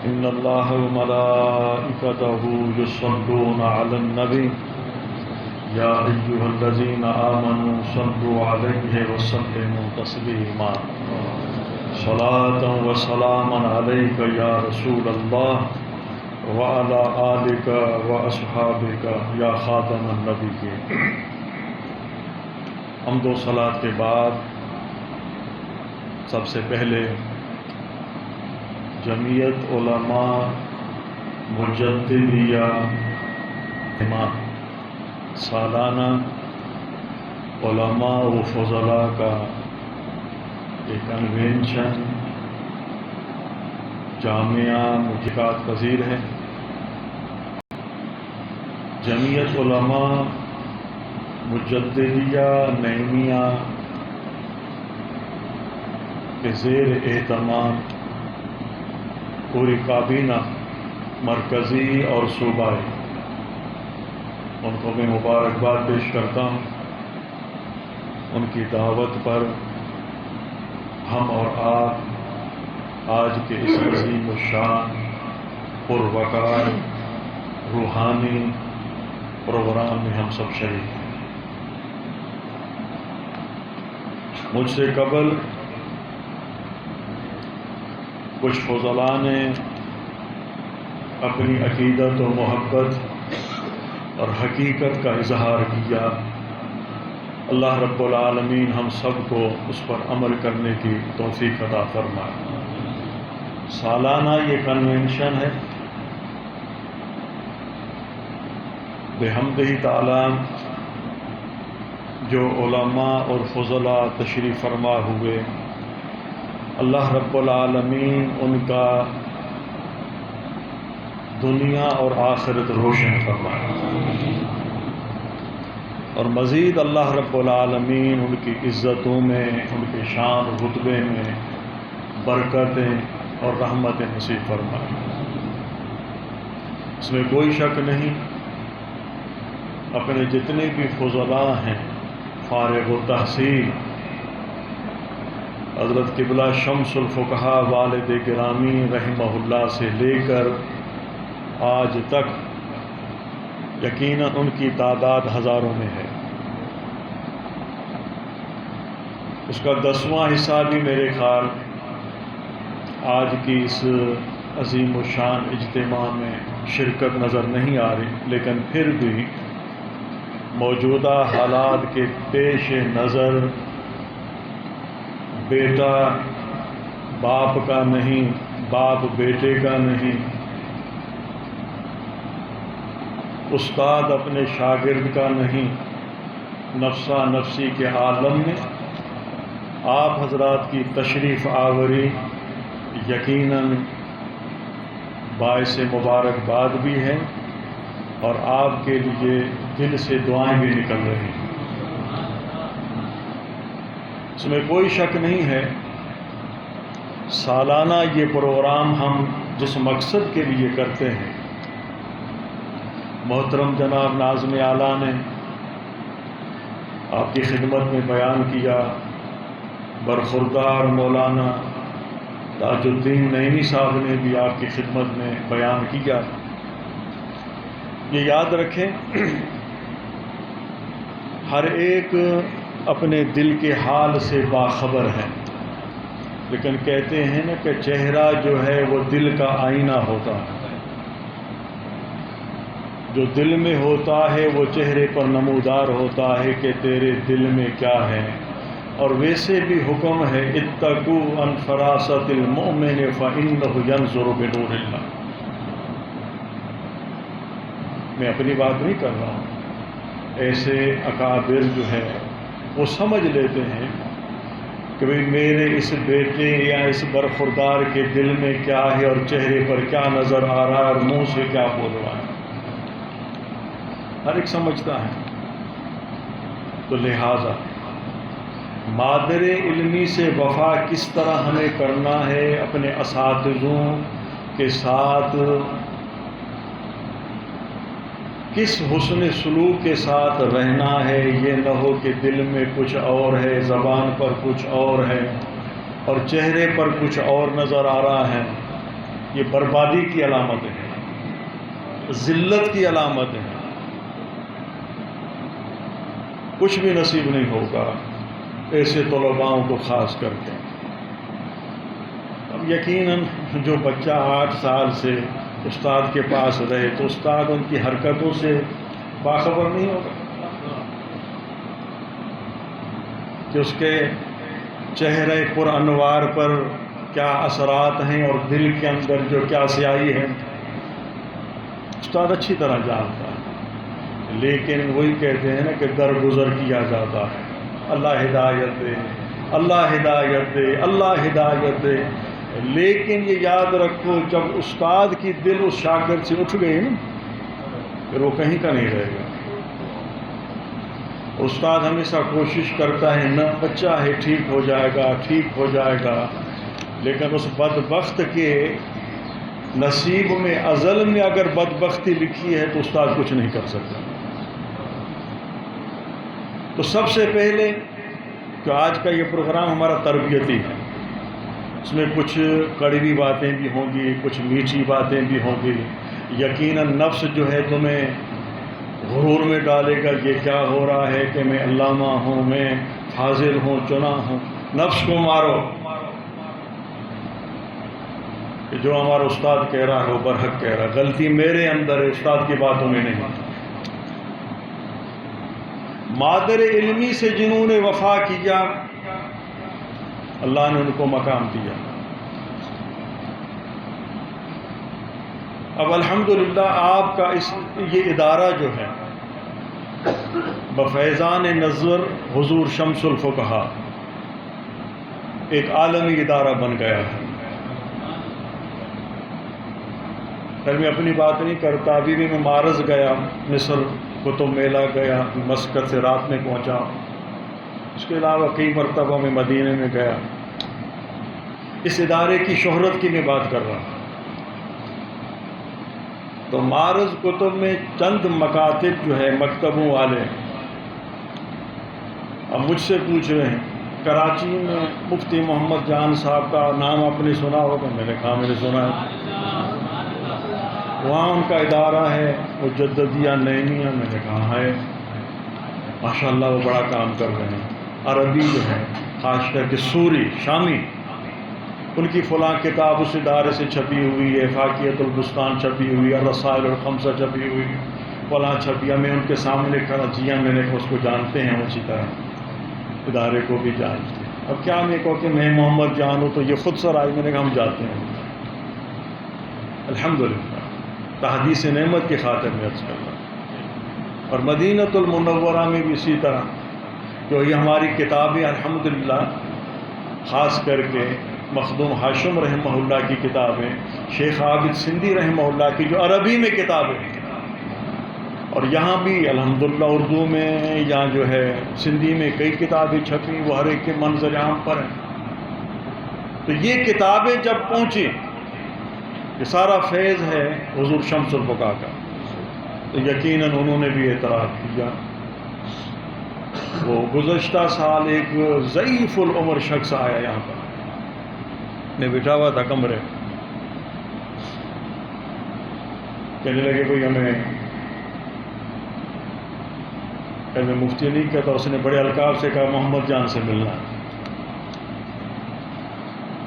إن الله وملائكته يصلون على النبي يا أيها الذين آمنوا صلوا عليه وسلموا تسليما صلاة وسلاما عليك يا رسول الله وعلى آلك وأصحابك يا خاتم النبيين۔ حمد و صلاۃ کے بعد سب سے پہلے جمعیت علماء مجددیہ سالانہ علماء و فضلاء کا ایک کنونشن جامعہ منعقد پذیر ہے۔ جمعیت علماء مجددیہ نعیمیہ کے زیر اہتمام پوری کابینہ مرکزی اور صوبائی ان کو میں مبارکباد پیش کرتا ہوں۔ ان کی دعوت پر ہم اور آپ آج کے اس عظیم الشان پروقار روحانی پروگرام میں ہم سب شریک ہیں۔ مجھ سے قبل کچھ فضلاء نے اپنی عقیدت و محبت اور حقیقت کا اظہار کیا۔ اللہ رب العالمین ہم سب کو اس پر عمل کرنے کی توفیق عطا فرمائے۔ سالانہ یہ کنونشن ہے، بحمدہ تعالی جو علماء اور فضلاء تشریف فرما ہوئے، اللہ رب العالمین ان کا دنیا اور آخرت روشن فرمائے، اور مزید اللہ رب العالمین ان کی عزتوں میں، ان کے شان و رتبے میں برکتیں اور رحمتیں نصیب فرمائے۔ اس میں کوئی شک نہیں، اپنے جتنے بھی فضلاء ہیں فارغ التحصیل حضرت قبلہ شمس الفقہاء والد گرامی رحمہ اللہ سے لے کر آج تک یقیناً ان کی تعداد ہزاروں میں ہے۔ اس کا 10واں حصہ بھی میرے خیال آج کی اس عظیم الشان اجتماع میں شرکت نظر نہیں آ رہی، لیکن پھر بھی موجودہ حالات کے پیش نظر بیٹا باپ کا نہیں، باپ بیٹے کا نہیں، استاد اپنے شاگرد کا نہیں، نفسا نفسی کے عالم میں آپ حضرات کی تشریف آوری یقیناً باعث مبارکباد بھی ہے، اور آپ کے لیے دل سے دعائیں بھی نکل رہی ہیں۔ اس میں کوئی شک نہیں ہے، سالانہ یہ پروگرام ہم جس مقصد کے لیے کرتے ہیں، محترم جناب ناظم اعلیٰ نے آپ کی خدمت میں بیان کیا، برخوردار مولانا تاج الدین نعیمی صاحب نے بھی آپ کی خدمت میں بیان کیا۔ یہ یاد رکھیں، ہر ایک اپنے دل کے حال سے باخبر ہے، لیکن کہتے ہیں نا کہ چہرہ جو ہے وہ دل کا آئینہ ہوتا ہے، جو دل میں ہوتا ہے وہ چہرے پر نمودار ہوتا ہے کہ تیرے دل میں کیا ہے۔ اور ویسے بھی حکم ہے اتقوا عن فراست المؤمن فإنه ينظر بنور اللہ۔ میں اپنی بات نہیں کر رہا ہوں، ایسے اکابر جو ہے وہ سمجھ لیتے ہیں کہ بھئی میرے اس بیٹے یا اس برخوردار کے دل میں کیا ہے اور چہرے پر کیا نظر آ رہا ہے اور منہ سے کیا بول رہا ہے، ہر ایک سمجھتا ہے۔ تو لہٰذا مادر علمی سے وفا کس طرح ہمیں کرنا ہے، اپنے اساتذوں کے ساتھ کس حسن سلوک کے ساتھ رہنا ہے، یہ نہ ہو کہ دل میں کچھ اور ہے، زبان پر کچھ اور ہے اور چہرے پر کچھ اور نظر آ رہا ہے۔ یہ بربادی کی علامتیں ہیں، ذلت کی علامتیں ہیں، کچھ بھی نصیب نہیں ہوگا ایسے طلباؤں کو خاص کر کے۔ اب یقیناً جو بچہ 8 سال سے استاد کے پاس رہے تو استاد ان کی حرکتوں سے باخبر نہیں ہوگا کہ اس کے چہرے پر انوار پر کیا اثرات ہیں اور دل کے اندر جو کیا سیاہی ہے، استاد اچھی طرح جانتا ہے۔ لیکن وہی کہتے ہیں نا کہ درگزر کیا جاتا ہے، اللہ ہدایت دے، اللہ ہدایت دے، اللہ ہدایت دے۔ لیکن یہ یاد رکھو جب استاد کی دل اس شاگرد سے اٹھ گئی نا پھر وہ کہیں کا نہیں رہے گا۔ استاد ہمیشہ کوشش کرتا ہے نہ بچہ ہے ٹھیک ہو جائے گا، ٹھیک ہو جائے گا، لیکن اس بدبخت کے نصیب میں ازل میں اگر بدبختی لکھی ہے تو استاد کچھ نہیں کر سکتا۔ تو سب سے پہلے کہ آج کا یہ پروگرام ہمارا تربیتی ہے، اس میں کچھ کڑوی باتیں بھی ہوں گی، کچھ میٹھی باتیں بھی ہوں گی۔ یقیناً نفس جو ہے تمہیں غرور میں ڈالے گا، یہ کیا ہو رہا ہے کہ میں علامہ ہوں، میں فاضل ہوں، چنا ہوں۔ نفس کو مارو کہ جو ہمارا استاد کہہ رہا ہے وہ برحق کہہ رہا ہے، غلطی میرے اندر ہے، استاد کی باتوں میں نہیں۔ مادر علمی سے جنہوں نے وفا کیا اللہ نے ان کو مقام دیا۔ اب الحمدللہ آپ کا یہ ادارہ جو ہے بفیضان نظر حضور شمس الفقہا ایک عالمی ادارہ بن گیا ہے۔ پھر میں اپنی بات نہیں کرتا، ابھی بھی میں معرض گیا، مصر کتب میلہ گیا، مسقط سے رات میں پہنچا، اس کے علاوہ کئی مرتبہ میں مدینے میں گیا۔ اس ادارے کی شہرت کی میں بات کر رہا ہوں۔ تو معرض کتب میں چند مکاتب جو ہے مکتبوں والے اب مجھ سے پوچھ رہے ہیں کراچی میں مفتی محمد جان صاحب کا نام آپ نے سنا ہوگا؟ میں نے کہا میں نے سنا ہے، وہاں ان کا ادارہ ہے مجددیہ نعیمیہ، میں نے کہا ہے ماشاءاللہ وہ بڑا کام کر رہے ہیں۔ عربی جو ہے خاص کر کے سوری شامی، ان کی فلاں کتاب اس ادارے سے چھپی ہوئی ہے، فاقیۃ البستان چھپی ہوئی ہے، الرسائل الخمسہ چھپی ہوئی، فلاں چھپی ہے۔ میں ان کے سامنے کھڑا، جی ہاں، میں نے کہا اس کو جانتے ہیں، اسی طرح ادارے کو بھی جانتے ہیں۔ اب کیا میں کہوں کہ میں محمد جان ہوں تو یہ خود سر آئی، میں نے کہا ہم جاتے ہیں۔ الحمدللہ تحدیث نعمت کی خاطر میں عرض کر رہا ہوں۔ اور مدینۃ المنورہ میں بھی اسی طرح جو یہ ہماری کتابیں الحمدللہ خاص کر کے مخدوم ہاشم رحمہ اللہ کی کتابیں، شیخ عابد سندھی رحمہ اللہ کی جو عربی میں کتابیں ہیں، اور یہاں بھی الحمدللہ اردو میں یا جو ہے سندھی میں کئی کتابیں چھپی، وہ ہر ایک کے منظر عام پر ہیں۔ تو یہ کتابیں جب پہنچی، یہ سارا فیض ہے حضور شمس الفقہا کا، تو یقیناً انہوں نے بھی اعتراف کیا۔ وہ گزشتہ سال ایک ضعیف العمر شخص آیا یہاں پر، میں بٹھا ہوا تھا کمرے، کہنے لگے کوئی ہمیں، میں مفتی نہیں کہتا، اس نے بڑے القاب سے کہا محمد جان سے ملنا ہے۔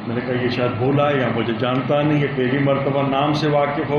میں نے کہا یہ شاید بھولا ہے یا مجھے جانتا نہیں ہے، پہلی مرتبہ نام سے واقف ہوگا